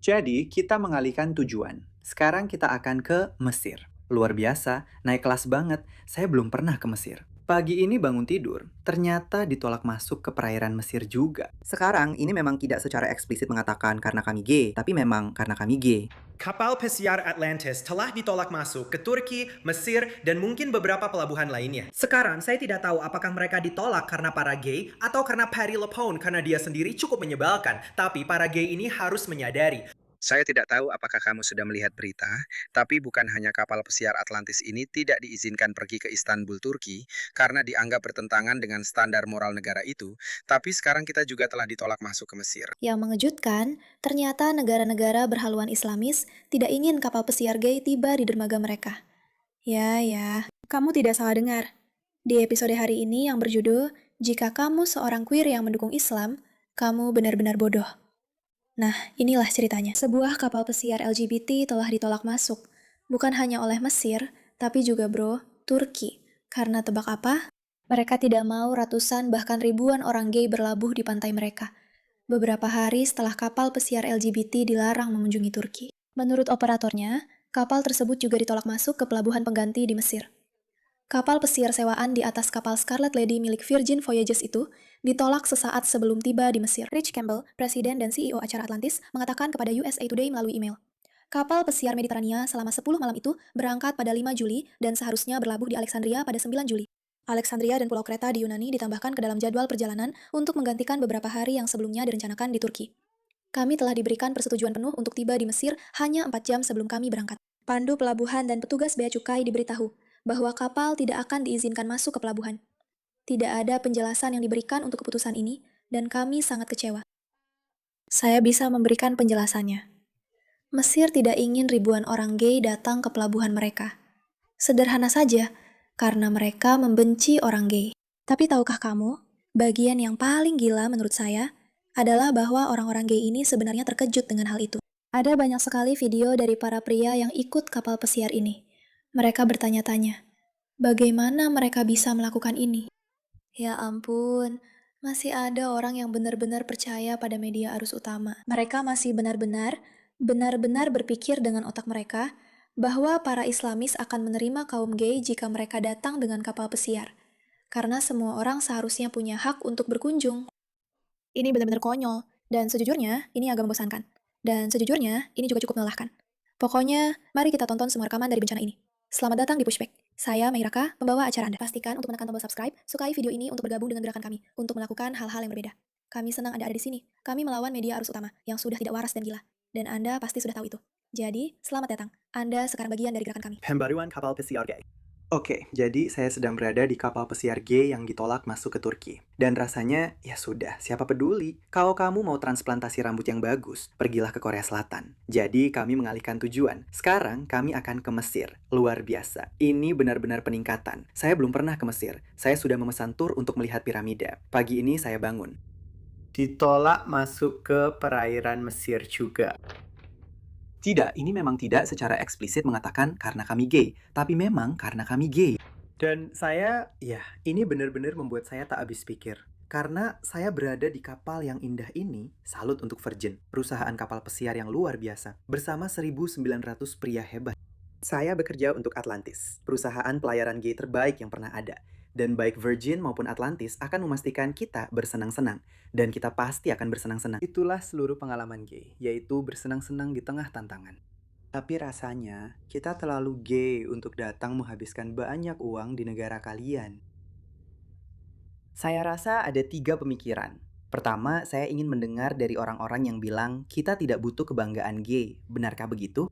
Jadi, kita mengalihkan tujuan. Sekarang kita akan ke Mesir. Luar biasa, naik kelas banget. Saya belum pernah ke Mesir. Pagi ini bangun tidur, ternyata ditolak masuk ke perairan Mesir juga. Sekarang ini memang tidak secara eksplisit mengatakan karena kami gay, tapi memang karena kami gay. Kapal pesiar Atlantis telah ditolak masuk ke Turki, Mesir, dan mungkin beberapa pelabuhan lainnya. Sekarang saya tidak tahu apakah mereka ditolak karena para gay atau karena Patty LuPone karena dia sendiri cukup menyebalkan. Tapi para gay ini harus menyadari. Saya tidak tahu apakah kamu sudah melihat berita, tapi bukan hanya kapal pesiar Atlantis ini tidak diizinkan pergi ke Istanbul, Turki, karena dianggap bertentangan dengan standar moral negara itu, tapi sekarang kita juga telah ditolak masuk ke Mesir. Yang mengejutkan, ternyata negara-negara berhaluan Islamis tidak ingin kapal pesiar gay tiba di dermaga mereka. Ya, kamu tidak salah dengar. Di episode hari ini yang berjudul, Jika Kamu Seorang Queer yang Mendukung Islam, Kamu Benar-Benar Bodoh. Nah, inilah ceritanya. Sebuah kapal pesiar LGBT telah ditolak masuk. Bukan hanya oleh Mesir, tapi juga Turki. Karena tebak apa? Mereka tidak mau ratusan bahkan ribuan orang gay berlabuh di pantai mereka. Beberapa hari setelah kapal pesiar LGBT dilarang mengunjungi Turki. Menurut operatornya, kapal tersebut juga ditolak masuk ke pelabuhan pengganti di Mesir. Kapal pesiar sewaan di atas kapal Scarlet Lady milik Virgin Voyages itu ditolak sesaat sebelum tiba di Mesir. Rich Campbell, presiden dan CEO acara Atlantis, mengatakan kepada USA Today melalui email. Kapal pesiar Mediterania selama 10 malam itu berangkat pada 5 Juli dan seharusnya berlabuh di Alexandria pada 9 Juli. Alexandria dan Pulau Kreta di Yunani ditambahkan ke dalam jadwal perjalanan untuk menggantikan beberapa hari yang sebelumnya direncanakan di Turki. Kami telah diberikan persetujuan penuh untuk tiba di Mesir hanya 4 jam sebelum kami berangkat. Pandu pelabuhan dan petugas bea cukai diberitahu bahwa kapal tidak akan diizinkan masuk ke pelabuhan. Tidak ada penjelasan yang diberikan untuk keputusan ini, dan kami sangat kecewa. Saya bisa memberikan penjelasannya. Mesir tidak ingin ribuan orang gay datang ke pelabuhan mereka. Sederhana saja, karena mereka membenci orang gay. Tapi tahukah kamu, bagian yang paling gila menurut saya adalah bahwa orang-orang gay ini sebenarnya terkejut dengan hal itu. Ada banyak sekali video dari para pria yang ikut kapal pesiar ini. Mereka bertanya-tanya, bagaimana mereka bisa melakukan ini? Ya ampun, masih ada orang yang benar-benar percaya pada media arus utama. Mereka masih benar-benar berpikir dengan otak mereka bahwa para Islamis akan menerima kaum gay jika mereka datang dengan kapal pesiar. Karena semua orang seharusnya punya hak untuk berkunjung. Ini benar-benar konyol, dan sejujurnya ini agak membosankan. Dan sejujurnya ini juga cukup melelahkan. Pokoknya, mari kita tonton semua rekaman dari bencana ini. Selamat datang di Pushback. Saya Meiraka, pembawa acara Anda. Pastikan untuk menekan tombol subscribe, sukai video ini untuk bergabung dengan gerakan kami, untuk melakukan hal-hal yang berbeda. Kami senang Anda ada di sini. Kami melawan media arus utama, yang sudah tidak waras dan gila. Dan Anda pasti sudah tahu itu. Jadi, selamat datang. Anda sekarang bagian dari gerakan kami. Pembaruan kapal pesiar gay. Oke, jadi saya sedang berada di kapal pesiar gay yang ditolak masuk ke Turki. Dan rasanya, ya sudah, siapa peduli? Kalau kamu mau transplantasi rambut yang bagus, pergilah ke Korea Selatan. Jadi kami mengalihkan tujuan. Sekarang kami akan ke Mesir. Luar biasa. Ini benar-benar peningkatan. Saya belum pernah ke Mesir. Saya sudah memesan tur untuk melihat piramida. Pagi ini saya bangun. Ditolak masuk ke perairan Mesir juga. Tidak, ini memang tidak secara eksplisit mengatakan karena kami gay, tapi memang karena kami gay. Dan saya, ya, ini benar-benar membuat saya tak habis pikir. Karena saya berada di kapal yang indah ini, salut untuk Virgin, perusahaan kapal pesiar yang luar biasa, bersama 1.900 pria hebat. Saya bekerja untuk Atlantis, perusahaan pelayaran gay terbaik yang pernah ada. Dan baik Virgin maupun Atlantis akan memastikan kita bersenang-senang. Dan kita pasti akan bersenang-senang. Itulah seluruh pengalaman gay, yaitu bersenang-senang di tengah tantangan. Tapi rasanya, kita terlalu gay untuk datang menghabiskan banyak uang di negara kalian. Saya rasa ada 3 pemikiran. Pertama, saya ingin mendengar dari orang-orang yang bilang kita tidak butuh kebanggaan gay. Benarkah begitu?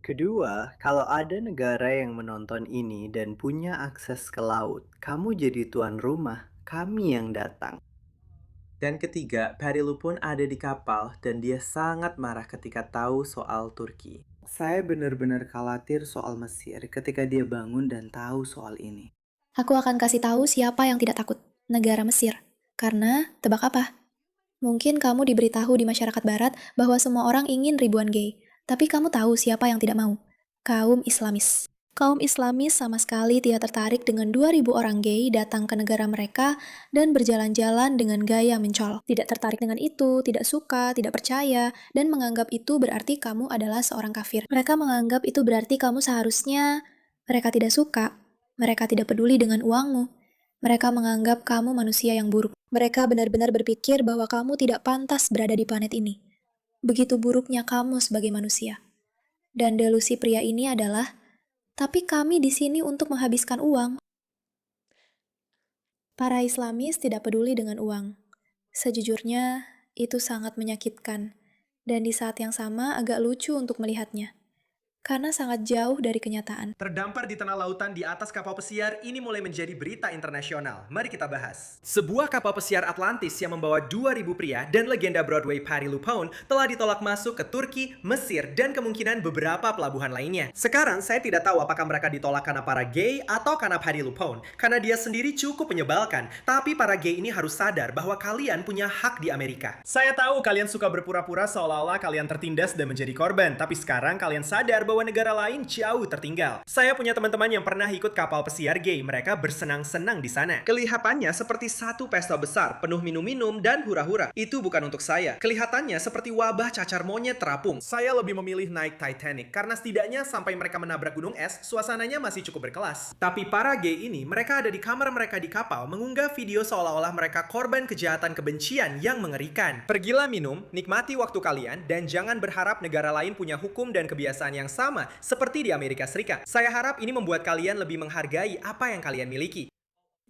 Kedua, kalau ada negara yang menonton ini dan punya akses ke laut, kamu jadi tuan rumah, kami yang datang. Dan ketiga, Patty LuPone ada di kapal dan dia sangat marah ketika tahu soal Turki. Saya benar-benar khawatir soal Mesir ketika dia bangun dan tahu soal ini. Aku akan kasih tahu siapa yang tidak takut. Negara Mesir. Karena, tebak apa? Mungkin kamu diberitahu di masyarakat barat bahwa semua orang ingin ribuan gay. Tapi kamu tahu siapa yang tidak mau? Kaum Islamis. Kaum Islamis sama sekali tidak tertarik dengan 2.000 orang gay datang ke negara mereka dan berjalan-jalan dengan gaya mencolok. Tidak tertarik dengan itu, tidak suka, tidak percaya, dan menganggap itu berarti kamu adalah seorang kafir. Mereka menganggap itu berarti kamu seharusnya mereka tidak suka, mereka tidak peduli dengan uangmu. Mereka menganggap kamu manusia yang buruk. Mereka benar-benar berpikir bahwa kamu tidak pantas berada di planet ini. Begitu buruknya kamu sebagai manusia. Dan delusi pria ini adalah tapi kami di sini untuk menghabiskan uang. Para Islamis tidak peduli dengan uang. Sejujurnya, itu sangat menyakitkan. Dan di saat yang sama agak lucu untuk melihatnya. Karena sangat jauh dari kenyataan. Terdampar di tengah lautan di atas kapal pesiar ini mulai menjadi berita internasional. Mari kita bahas. Sebuah kapal pesiar Atlantis yang membawa 2.000 pria dan legenda Broadway Patti LuPone telah ditolak masuk ke Turki, Mesir, dan kemungkinan beberapa pelabuhan lainnya. Sekarang saya tidak tahu apakah mereka ditolak karena para gay atau karena Patti LuPone. Karena dia sendiri cukup menyebalkan. Tapi para gay ini harus sadar bahwa kalian punya hak di Amerika. Saya tahu kalian suka berpura-pura seolah-olah kalian tertindas dan menjadi korban. Tapi sekarang kalian sadar bahwa negara lain jauh tertinggal. Saya punya teman-teman yang pernah ikut kapal pesiar gay. Mereka bersenang-senang di sana. Kelihatannya seperti satu pesta besar, penuh minum-minum dan hura-hura. Itu bukan untuk saya. Kelihatannya seperti wabah cacar monyet terapung. Saya lebih memilih naik Titanic karena setidaknya sampai mereka menabrak gunung es, suasananya masih cukup berkelas. Tapi para gay ini, mereka ada di kamar mereka di kapal mengunggah video seolah-olah mereka korban kejahatan kebencian yang mengerikan. Pergilah minum, nikmati waktu kalian, dan jangan berharap negara lain punya hukum dan kebiasaan yang sama seperti di Amerika Serikat. Saya harap ini membuat kalian lebih menghargai apa yang kalian miliki.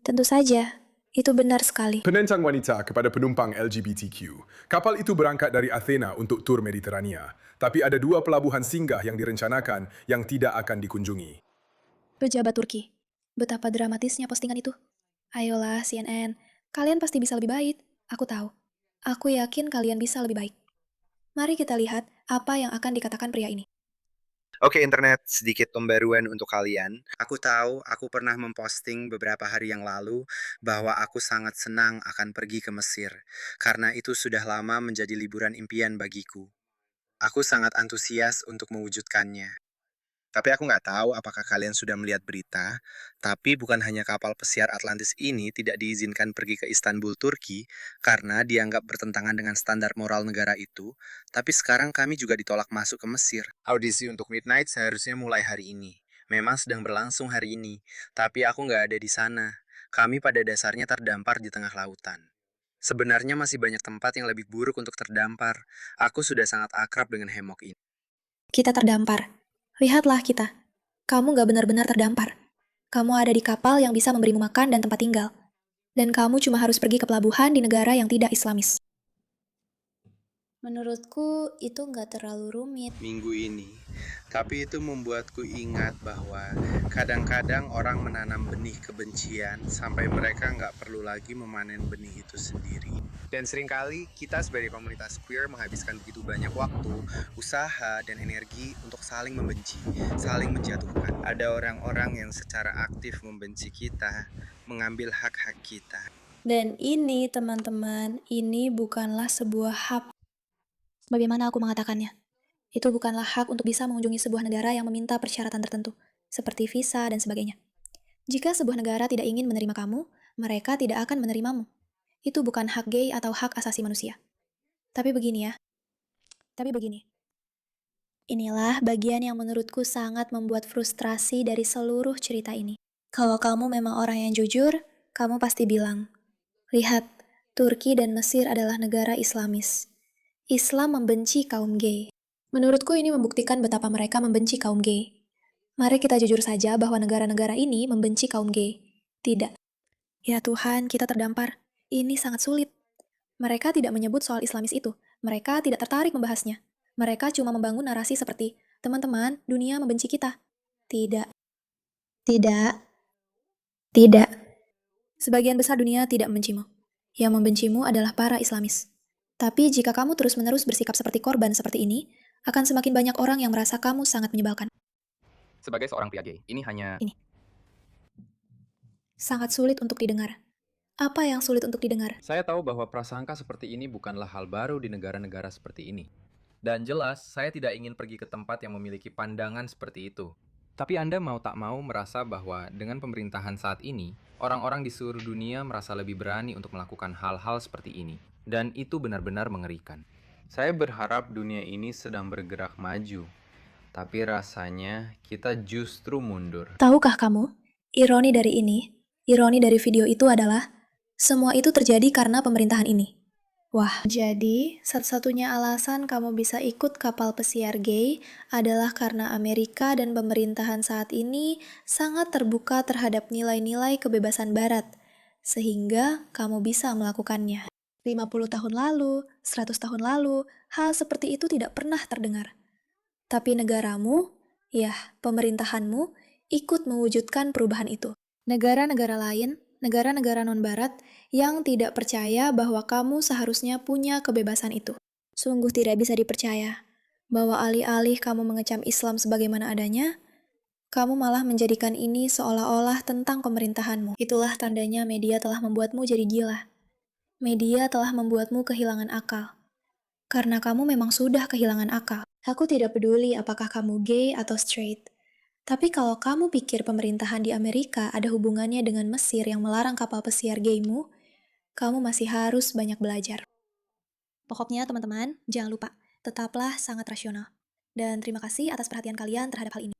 Tentu saja, itu benar sekali. Penentang wanita kepada penumpang LGBTQ. Kapal itu berangkat dari Athena untuk tur Mediterania. Tapi ada 2 pelabuhan singgah yang direncanakan yang tidak akan dikunjungi. Pejabat Turki. Betapa dramatisnya postingan itu. Ayolah CNN, kalian pasti bisa lebih baik. Aku tahu. Aku yakin kalian bisa lebih baik. Mari kita lihat apa yang akan dikatakan pria ini. Oke internet, sedikit pembaruan untuk kalian. Aku tahu aku pernah memposting beberapa hari yang lalu bahwa aku sangat senang akan pergi ke Mesir. Karena itu sudah lama menjadi liburan impian bagiku. Aku sangat antusias untuk mewujudkannya. Tapi aku nggak tahu apakah kalian sudah melihat berita, tapi bukan hanya kapal pesiar Atlantis ini tidak diizinkan pergi ke Istanbul, Turki, karena dianggap bertentangan dengan standar moral negara itu, tapi sekarang kami juga ditolak masuk ke Mesir. Audisi untuk Midnight seharusnya mulai hari ini. Memang sedang berlangsung hari ini, tapi aku nggak ada di sana. Kami pada dasarnya terdampar di tengah lautan. Sebenarnya masih banyak tempat yang lebih buruk untuk terdampar. Aku sudah sangat akrab dengan hemok ini. Kita terdampar. Lihatlah kita. Kamu gak benar-benar terdampar. Kamu ada di kapal yang bisa memberimu makan dan tempat tinggal. Dan kamu cuma harus pergi ke pelabuhan di negara yang tidak Islamis. Menurutku, itu nggak terlalu rumit. Minggu ini. Tapi itu membuatku ingat bahwa kadang-kadang orang menanam benih kebencian sampai mereka nggak perlu lagi memanen benih itu sendiri. Dan seringkali kita sebagai komunitas queer menghabiskan begitu banyak waktu, usaha, dan energi untuk saling membenci, saling menjatuhkan. Ada orang-orang yang secara aktif membenci kita, mengambil hak-hak kita. Dan ini, teman-teman, ini bukanlah sebuah hak. Bagaimana aku mengatakannya? Itu bukanlah hak untuk bisa mengunjungi sebuah negara yang meminta persyaratan tertentu, seperti visa dan sebagainya. Jika sebuah negara tidak ingin menerima kamu, mereka tidak akan menerimamu. Itu bukan hak gay atau hak asasi manusia. Tapi begini. Inilah bagian yang menurutku sangat membuat frustrasi dari seluruh cerita ini. Kalau kamu memang orang yang jujur, kamu pasti bilang, lihat, Turki dan Mesir adalah negara Islamis. Islam membenci kaum gay. Menurutku ini membuktikan betapa mereka membenci kaum gay. Mari kita jujur saja bahwa negara-negara ini membenci kaum gay. Tidak. Ya Tuhan, kita terdampar. Ini sangat sulit. Mereka tidak menyebut soal Islamis itu. Mereka tidak tertarik membahasnya. Mereka cuma membangun narasi seperti, teman-teman, dunia membenci kita. Tidak. Tidak. Tidak. Sebagian besar dunia tidak membencimu. Yang membencimu adalah para Islamis. Tapi jika kamu terus-menerus bersikap seperti korban seperti ini, akan semakin banyak orang yang merasa kamu sangat menyebalkan. Sebagai seorang pria gay, ini hanya... Sangat sulit untuk didengar. Apa yang sulit untuk didengar? Saya tahu bahwa prasangka seperti ini bukanlah hal baru di negara-negara seperti ini. Dan jelas, saya tidak ingin pergi ke tempat yang memiliki pandangan seperti itu. Tapi Anda mau tak mau merasa bahwa dengan pemerintahan saat ini, orang-orang di seluruh dunia merasa lebih berani untuk melakukan hal-hal seperti ini. Dan itu benar-benar mengerikan. Saya berharap dunia ini sedang bergerak maju. Tapi rasanya kita justru mundur. Tahukah kamu, ironi dari video itu adalah, semua itu terjadi karena pemerintahan ini. Wah, jadi satu-satunya alasan kamu bisa ikut kapal pesiar gay adalah karena Amerika dan pemerintahan saat ini sangat terbuka terhadap nilai-nilai kebebasan Barat, sehingga kamu bisa melakukannya. 50 tahun lalu, 100 tahun lalu, hal seperti itu tidak pernah terdengar. Tapi negaramu, ya, pemerintahanmu, ikut mewujudkan perubahan itu. Negara-negara lain, negara-negara non-barat yang tidak percaya bahwa kamu seharusnya punya kebebasan itu. Sungguh tidak bisa dipercaya bahwa alih-alih kamu mengecam Islam sebagaimana adanya, kamu malah menjadikan ini seolah-olah tentang pemerintahanmu. Itulah tandanya media telah membuatmu jadi gila. Media telah membuatmu kehilangan akal. Karena kamu memang sudah kehilangan akal. Aku tidak peduli apakah kamu gay atau straight. Tapi kalau kamu pikir pemerintahan di Amerika ada hubungannya dengan Mesir yang melarang kapal pesiar gaymu, kamu masih harus banyak belajar. Pokoknya teman-teman, jangan lupa, tetaplah sangat rasional. Dan terima kasih atas perhatian kalian terhadap hal ini.